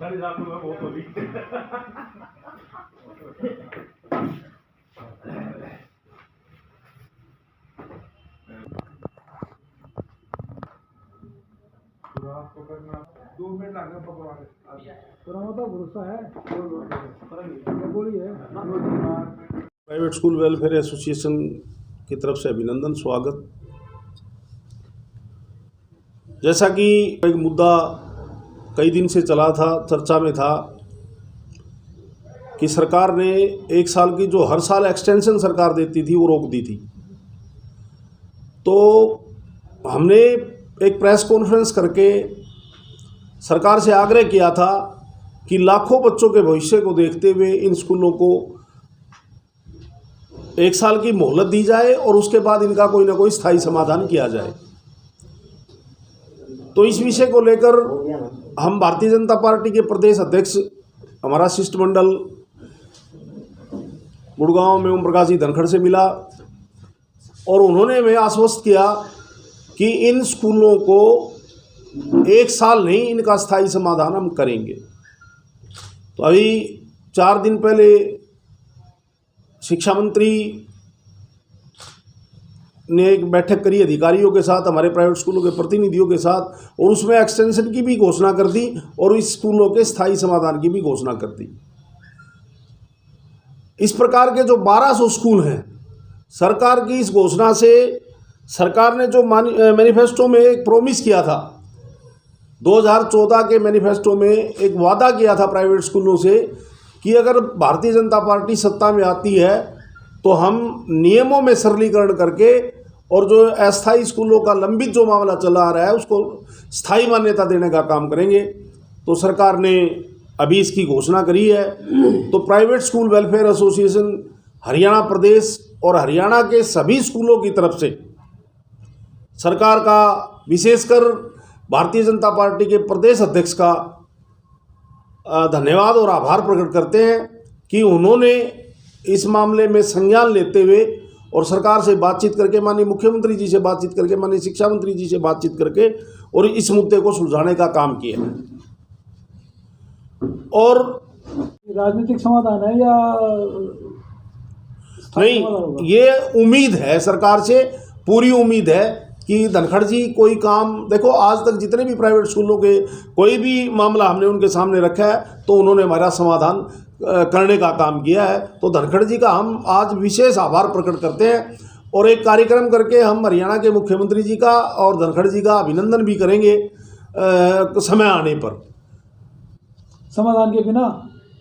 बहुत होगी। आपको करना 2 मिनट लगे पकवाने तो भरोसा है बोलिए। प्राइवेट स्कूल वेलफेयर एसोसिएशन की तरफ से अभिनंदन, स्वागत। जैसा कि एक मुद्दा कई दिन से चला था, चर्चा में था कि सरकार ने 1 साल की जो हर साल एक्सटेंशन सरकार देती थी वो रोक दी थी। तो हमने एक प्रेस कॉन्फ्रेंस करके सरकार से आग्रह किया था कि लाखों बच्चों के भविष्य को देखते हुए इन स्कूलों को 1 साल की मोहलत दी जाए और उसके बाद इनका कोई ना कोई स्थायी समाधान किया जाए। तो इस विषय को लेकर हम भारतीय जनता पार्टी के प्रदेश अध्यक्ष, हमारा शिष्टमंडल गुड़गांव में ओम प्रकाश जी धनखड़ से मिला और उन्होंने हमें आश्वस्त किया कि इन स्कूलों को 1 साल नहीं, इनका स्थायी समाधान हम करेंगे। तो अभी 4 दिन पहले शिक्षा मंत्री ने एक बैठक करी अधिकारियों के साथ, हमारे प्राइवेट स्कूलों के प्रतिनिधियों के साथ, और उसमें एक्सटेंशन की भी घोषणा कर दी और इस स्कूलों के स्थायी समाधान की भी घोषणा कर दी। इस प्रकार के जो 1200 स्कूल हैं, सरकार की इस घोषणा से सरकार ने जो मैनिफेस्टो में एक प्रॉमिस किया था, 2014 के मैनिफेस्टो में एक वादा किया था प्राइवेट स्कूलों से कि अगर भारतीय जनता पार्टी सत्ता में आती है तो हम नियमों में सरलीकरण करके और जो अस्थायी स्कूलों का लंबित जो मामला चला आ रहा है उसको स्थायी मान्यता देने का काम करेंगे। तो सरकार ने अभी इसकी घोषणा करी है। तो private school welfare association Haryana प्रदेश और हरियाणा के सभी स्कूलों की तरफ से सरकार का, विशेषकर भारतीय जनता पार्टी के प्रदेश अध्यक्ष का धन्यवाद और आभार प्रकट करते हैं कि उन्होंने इस मामले में संज्ञान लेते हुए और सरकार से बातचीत करके, माननीय मुख्यमंत्री जी से बातचीत करके, माननीय शिक्षा मंत्री जी से बातचीत करके और इस मुद्दे को सुलझाने का काम किया है। और राजनीतिक समाधान है या नहीं, ये उम्मीद है सरकार से, पूरी उम्मीद है कि धनखड़ जी कोई काम, देखो आज तक जितने भी प्राइवेट स्कूलों के कोई भी मामला हमने उनके सामने रखा है तो उन्होंने हमारा समाधान करने का काम किया है। तो धनखड़ जी का हम आज विशेष आभार प्रकट करते हैं और एक कार्यक्रम करके हम हरियाणा के मुख्यमंत्री जी का और धनखड़ जी का अभिनंदन भी करेंगे समय आने पर। समाधान के बिना,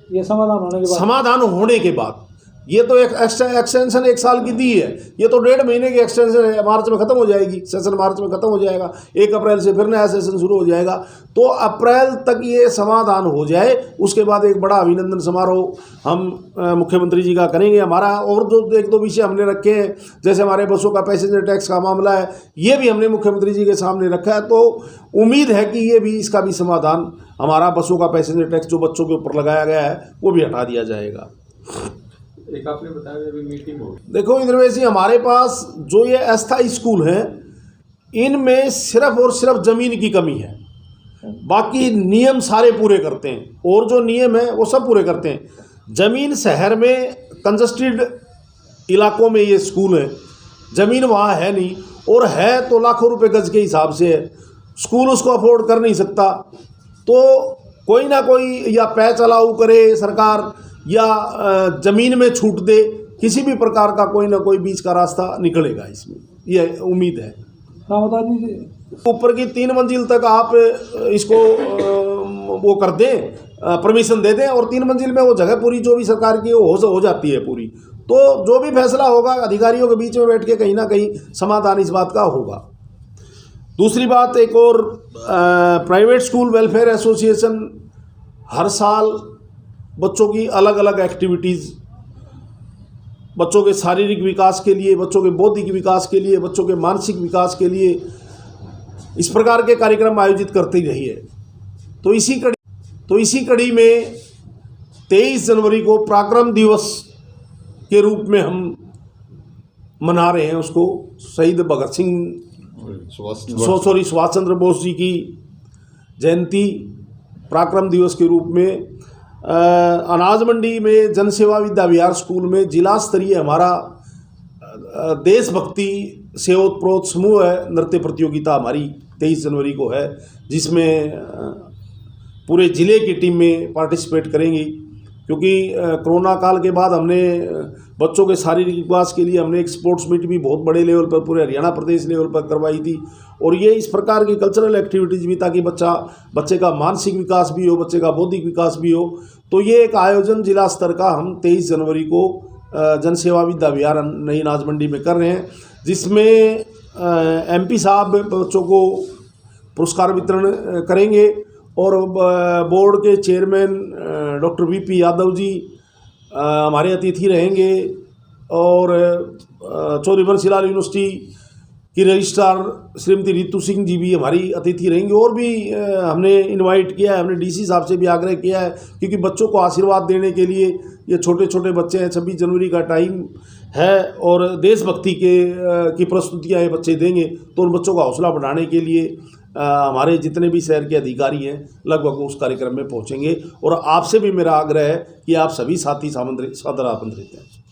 ये समाधान होने के बाद ये तो एक एक्सटेंशन 1 साल की दी है, ये तो 1.5 महीने की एक्सटेंशन है। मार्च में ख़त्म हो जाएगी, सेशन मार्च में ख़त्म हो जाएगा, 1 अप्रैल से फिर नया सेशन शुरू हो जाएगा। तो अप्रैल तक ये समाधान हो जाए, उसके बाद एक बड़ा अभिनंदन समारोह हम मुख्यमंत्री जी का करेंगे। हमारा और जो 1-2 विषय हमने रखे हैं, जैसे हमारे बसों का पैसेंजर टैक्स का मामला है, ये भी हमने मुख्यमंत्री जी के सामने रखा है। तो उम्मीद है कि ये भी, इसका भी समाधान, हमारा बसों का पैसेंजर टैक्स जो बच्चों के ऊपर लगाया गया है वो भी हटा दिया जाएगा। एक आपने बताया अभी मीटिंग हो, देखो इंद्रवेश जी, हमारे पास जो ये अस्थायी स्कूल हैं, इनमें सिर्फ और सिर्फ ज़मीन की कमी है, बाकी नियम सारे पूरे करते हैं और जो नियम है वो सब पूरे करते हैं। ज़मीन शहर में कंजस्टेड इलाकों में ये स्कूल है, ज़मीन वहाँ है नहीं, और है तो लाखों रुपए गज के हिसाब से है, स्कूल उसको अफोर्ड कर नहीं सकता। तो कोई ना कोई या पै चलाऊ करे सरकार या ज़मीन में छूट दे, किसी भी प्रकार का कोई ना कोई बीच का रास्ता निकलेगा, इसमें ये उम्मीद है। हाँ, बता दीजिए। ऊपर की 3 मंजिल तक आप इसको वो कर दें, परमिशन दे दें, और 3 मंजिल में वो जगह पूरी जो भी सरकार की हो जाती है पूरी। तो जो भी फैसला होगा अधिकारियों के बीच में बैठ के कहीं ना कहीं समाधान इस बात का होगा। दूसरी बात, एक और, प्राइवेट स्कूल वेलफेयर एसोसिएशन हर साल बच्चों की अलग अलग एक्टिविटीज़, बच्चों के शारीरिक विकास के लिए, बच्चों के बौद्धिक विकास के लिए, बच्चों के मानसिक विकास के लिए इस प्रकार के कार्यक्रम आयोजित करती रही है। तो इसी कड़ी में 23 जनवरी को पराक्रम दिवस के रूप में हम मना रहे हैं उसको, शहीद भगत सिंह सुभाष चंद्र बोस जी की जयंती पराक्रम दिवस के रूप में अनाज मंडी में जनसेवा विद्या विहार स्कूल में जिला स्तरीय हमारा देशभक्ति से ओतप्रोत समूह है नृत्य प्रतियोगिता हमारी 23 जनवरी को है, जिसमें पूरे ज़िले की टीम में पार्टिसिपेट करेंगी। क्योंकि कोरोना काल के बाद हमने बच्चों के शारीरिक विकास के लिए हमने एक स्पोर्ट्स मीट भी बहुत बड़े लेवल पर पूरे हरियाणा प्रदेश लेवल पर करवाई थी, और ये इस प्रकार की कल्चरल एक्टिविटीज़ भी ताकि बच्चे का मानसिक विकास भी हो, बच्चे का बौद्धिक विकास भी हो। तो ये एक आयोजन जिला स्तर का हम 23 जनवरी को जनसेवा विद्या विहार नई अनाज मंडी में कर रहे हैं, जिसमें MP साहब बच्चों को पुरस्कार वितरण करेंगे और बोर्ड के chairman doctor VP Yadav ji हमारे अतिथि रहेंगे, और चौधरी बंसीलाल यूनिवर्सिटी की रजिस्ट्रार श्रीमती रितु सिंह जी भी हमारी अतिथि रहेंगी। और भी हमने इनवाइट किया है, हमने DC साहब से भी आग्रह किया है, क्योंकि बच्चों को आशीर्वाद देने के लिए ये छोटे छोटे बच्चे हैं, 26 जनवरी का टाइम है और देशभक्ति की प्रस्तुतियाँ ये बच्चे देंगे, तो उन बच्चों का हौसला बढ़ाने के लिए हमारे जितने भी शहर के अधिकारी हैं लगभग उस कार्यक्रम में पहुंचेंगे। और आपसे भी मेरा आग्रह है कि आप सभी साथी सादर आमंत्रित हैं।